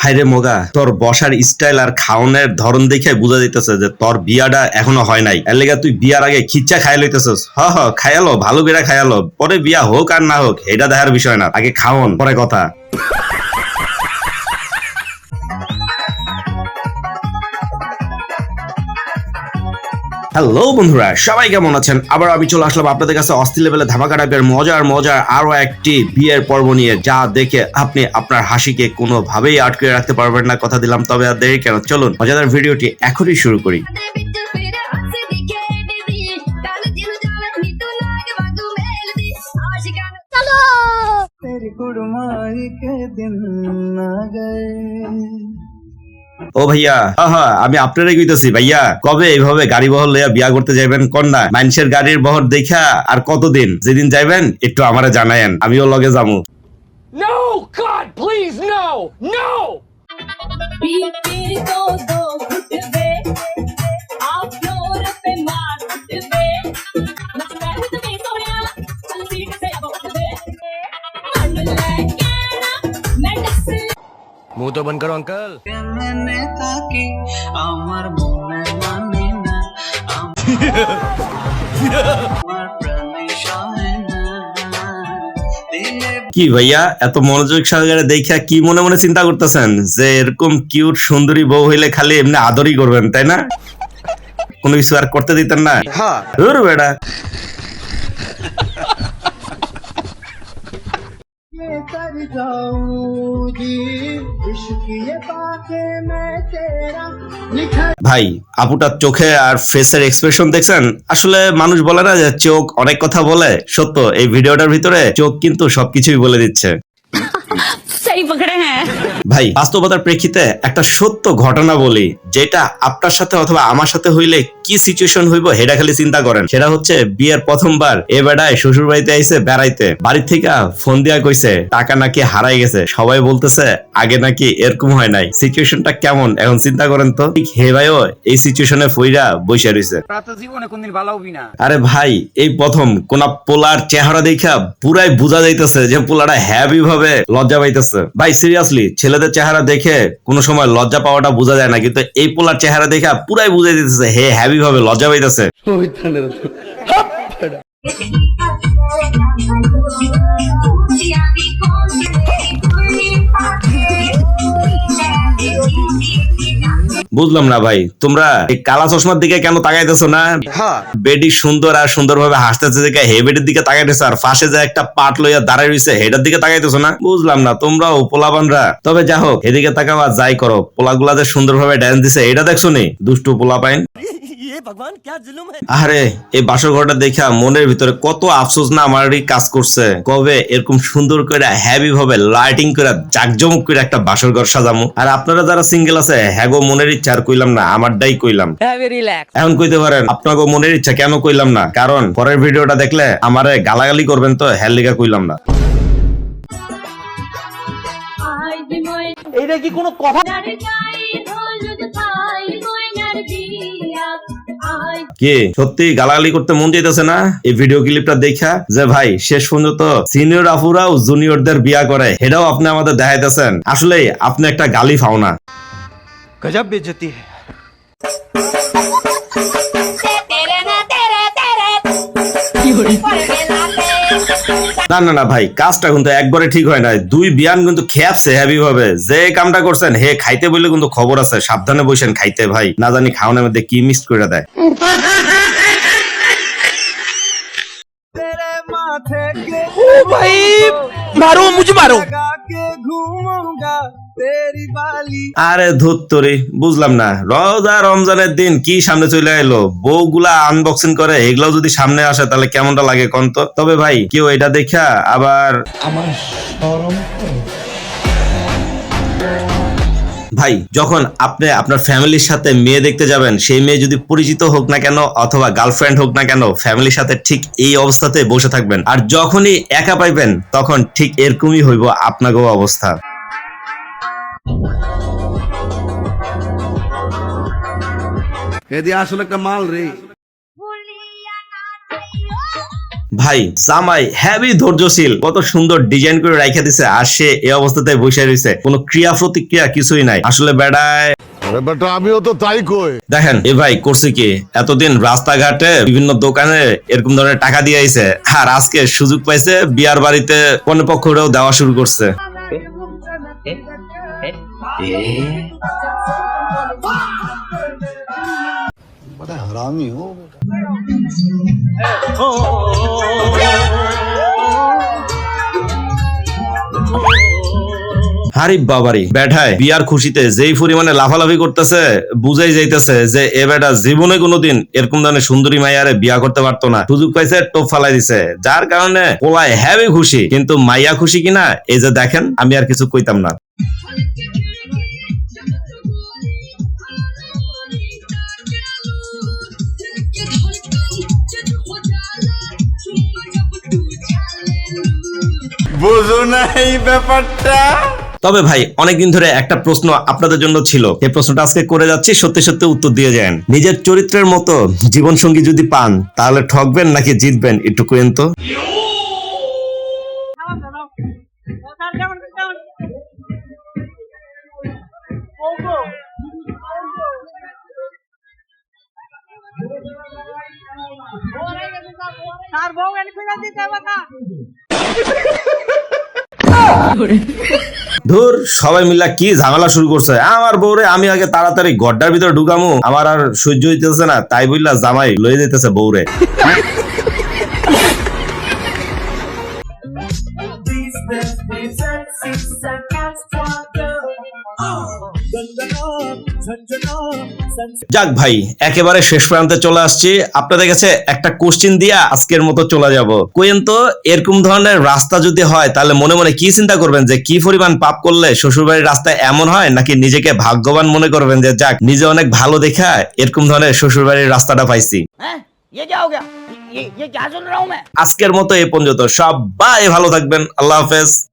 হাইরে মগা, তোর বসার স্টাইল আর খাওয়ানোর ধরন দেখে বোঝা যাইতেছে যে তোর বিয়াটা এখনো হয় নাই। এর লেগে তুই বিয়ার আগে খিচ্চা খাই লইতেছস। খায়ালো, ভালো করে খায়ালো, পরে বিয়া হোক আর না হোক এটা দেখার বিষয় না, আগে খাওন পরে কথা। হ্যালো বন্ধুরা, সবাই কেমন আছেন? আবার আমি চলে আসলাম আপনাদের কাছে অস্থির লেভেলে ধামাকা টাইপের মজার আরো একটি বিয়ের পর্ব নিয়ে, যা দেখে আপনি আপনার হাসিকে কোনোভাবেই আটকে রাখতে পারবেন না, কথা দিলাম। তবে আর দেরি কেন, চলুন মজাদার ভিডিওটি এখনই শুরু করি। ও ভাইয়া, আমি আপনারাই কইতেছি ভাইয়া, কবে এইভাবে গাড়ি বহর লইয়া বিয়া করতে যাইবেন কোন না? মানুষের গাড়ির বহর দেখা আর কতদিন? যেদিন যাইবেন একটু আমারে জানায়েন, আমিও লগে যামু। No, God, please, no, no! मुंह तो बंद करो अंकल। কি ভাইয়া, এত মনোযোগ সহকারে দেখা কি মনে মনে চিন্তা করতেছেন যে এরকম কিউট সুন্দরী বউ হইলে খালি এমনি আদরই করবেন, তাই না? কোনো কিছু আর করতে দিতেন না? ধুর বেটা। ভাই, আপুটার চোখে আর ফেসের এক্সপ্রেশন দেখছেন? আসলে মানুষ বলে না যে চোখ অনেক কথা বলে, সত্য এই ভিডিওটার ভিতরে চোখ কিন্তু সবকিছুই বলে দিচ্ছে। ভাই, বাস্তবতার প্রেক্ষিতে একটা সত্য ঘটনা বলি, যেটা আপনার সাথে অথবা আমার সাথে হইলে কি সিচুয়েশন হইব সেটা খালি চিন্তা করেন। সেটা হচ্ছে বিয়ের প্রথমবার এ বেড়ায় শ্বশুর বাড়িতে আইছে বেড়াইতে, বাড়ির থেকে ফোন দিয়া কইছে টাকা নাকি হারাই গেছে। সবাই বলতেছে আগে নাকি এরকম হয় নাই। সিচুয়েশনটা কেমন এখন চিন্তা করেন তো। ঠিক হে ভাইও এই সিচুয়েশনে ফইরা বইসা রইছে। আরে ভাই, এই প্রথম কোন পোলার চেহারা দেখা পুরাই বোঝা যাইতেছে যে পোলাটা হ্যাপি ভাবে লজ্জা পাইতেছে। ভাই সিরিয়াসলি, ছেলেদের চেহারা দেখে কোনো সময় লজ্জা পাওয়াটা বোঝা যায় না, কিন্তু এই পোলার চেহারা দেখে পুরাই বুঝাই দিতেছে হে হ্যাপি ভাবে লজ্জা পাইতেছে। বুঝলাম না ভাই, তোমরা এই কালা চশমার দিকে কেন তাকাইতেছো না? বেডি সুন্দর আর সুন্দর ভাবে হাসতেছে দেখে হে বেডির দিকে তাকাইতেছো, আর পাশে যে একটা পাট লইয়া দাঁড়ায় রইছে হেটার দিকে তাকাইতেছো না? বুঝলাম না তোমরাও পোলাবানরা। তবে যা হোক, এদিকে তাকাও আর যাই করো, পোলাগুলা যে সুন্দর ভাবে ড্যান্স দিছে এটা দেখছো নি? দুষ্টু পোলা পাইন। আরে এই বাসর ঘরটা দেখা মনের ভিতরে কত আফসোস না আমারই কাজ করছে। কবে এরকম সুন্দর করে হ্যাপি ভাবে লাইটিং করে জাকজমক করে একটা বাসর ঘর সাজামু। আর আপনারা যারা সিঙ্গেল আছে হ্যাগো মনের ইচ্ছা আর কইলাম না, আমারটাই কইলাম। এখন কইতে পারেন আপনাকে মনের ইচ্ছা কেন কইলাম না, কারণ পরের ভিডিওটা দেখলে আমারে গালাগালি করবেন, তো হ্যার লিগা কইলাম না। এইটা কি কোনো কথা? কি সত্যি গালাগালি করতে মন চাইতেছে না এই ভিডিও ক্লিপটা দেখা? যে ভাই শেষ পর্যন্ত সিনিয়র আফুরাও জুনিয়রদের বিয়া করে, এটাও আপনি আমাদের দেখাইতেছেন। আসলে আপনি একটা গালি ফাওনা। गजब बेइज्जती है। না ভাই, কাজটা কিন্তু একবারে ঠিক হয় না। দুই বিয়ান কিন্তু খেয়াপছে হেভি ভাবে। যে কামটা করছেন হে খাইতে বললে কিন্তু খবর আছে, সাবধানে বসেন খাইতে ভাই, না জানি খাওয়ানোর মধ্যে কি মিক্স করে দেয়। भाई मारो, मुझे मारो। আরে ধুত্তরি, বুঝলাম না, রোজা রমজানের দিন কি সামনে চলে এলো, বউগুলা আনবক্সিং করে, এগুলাও যদি সামনে আসে তাহলে কেমনটা লাগে কন্ত? তবে ভাই কেউ এটা দেখা আবার আমার শরম। ভাই, যখন আপনি আপনার ফ্যামিলির সাথে মেয়ে দেখতে যাবেন, সেই মেয়ে যদি পরিচিত হোক না কেন অথবা গার্লফ্রেন্ড হোক না কেন, ফ্যামিলির সাথে ঠিক এই অবস্থাতে বসে থাকবেন। আর যখনই একা পাইবেন তখন ঠিক এরকমই হইব আপনাকেও অবস্থা। আসলে একটা মাল রে। ভাই জামাই হেভি ধৈর্যশীল, কত সুন্দর ডিজাইন করে রাখা দিছে, আর সে এই অবস্থাতে বসে রয়েছে, কোনো ক্রিয়া প্রতিক্রিয়া কিছুই নাই। আসলে বেড়ায় আরে বেটা আমিও তো তাই কই। দেখেন এ ভাই করছে কি, এতদিন রাস্তাঘাটে বিভিন্ন দোকানে এরকম ধরনের টাকা দিয়ে আইছে, আর আজকে সুযোগ পাইছে বিয়ার বাড়িতে কোন পক্ষটাও দেওয়া শুরু করছে। बड़ा हरामी हो আরে বাবারি, বেটায় বিয়ার খুশিতে যেই পরিমাণে লাফালাফি করতেছে, বুঝাই যাইতেছে যে এ বেটা জীবনে কোনোদিন এরকম ধরনের সুন্দরী মাইয়ারে বিয়া করতে পারতো না, সুযোগ পাইছে টোপ ফালাই দিছে, যার কারণে পোলায় হেভি খুশি। কিন্তু মাইয়া খুশি কিনা এই যে দেখেন, আমি আর কিছু কইতাম না। বুঝো না এই ব্যাপারটা। তবে ভাই অনেকদিন ধরে একটা প্রশ্ন আপনাদের জন্য ছিল, এই প্রশ্নটা আজকে করে যাচ্ছি, সত্যি সত্যি উত্তর দিয়ে যান। নিজের চরিত্রের মতো জীবন সঙ্গী যদি পান তাহলে ঠকবেন নাকি জিতবেন, একটু কইেন তো। তার বউ এনে ফিরে দিতে হবে না। ধুর, সবাই মিলা কি ঝামেলা শুরু করছে। আমার বউরে আমি আগে তাড়াতাড়ি গড্ডার ভিতরে ঢুকামু, আমার আর সহ্য হইতেছে না, তাই বললা জামাই লয়ে যেতেছে বউরে। যাক ভাই, একেবারে শেষ প্রান্তে চলে আসছি। আপনাদের কাছে একটা কোশ্চিন দিয়া আজকের মতো চলে যাব। কইেন তো, এরকম ধরনের রাস্তা যদি হয় তাহলে মনে মনে কি চিন্তা করবেন, যে কি পরিমাণ পাপ করলে শ্বশুরবাড়ির রাস্তায় এমন হয়, নাকি নিজেকে ভাগ্যবান মনে করবেন যে যাক নিজে অনেক ভালো দেখা এরকম ধরনের শ্বশুরবাড়ির রাস্তাটা পাইছি। ये क्या हो गया? ये क्या सुन रहा हूँ मैं? আজকের মতো এই পর্যন্ত, সবাই ভালো থাকবেন, আল্লাহ হাফেজ।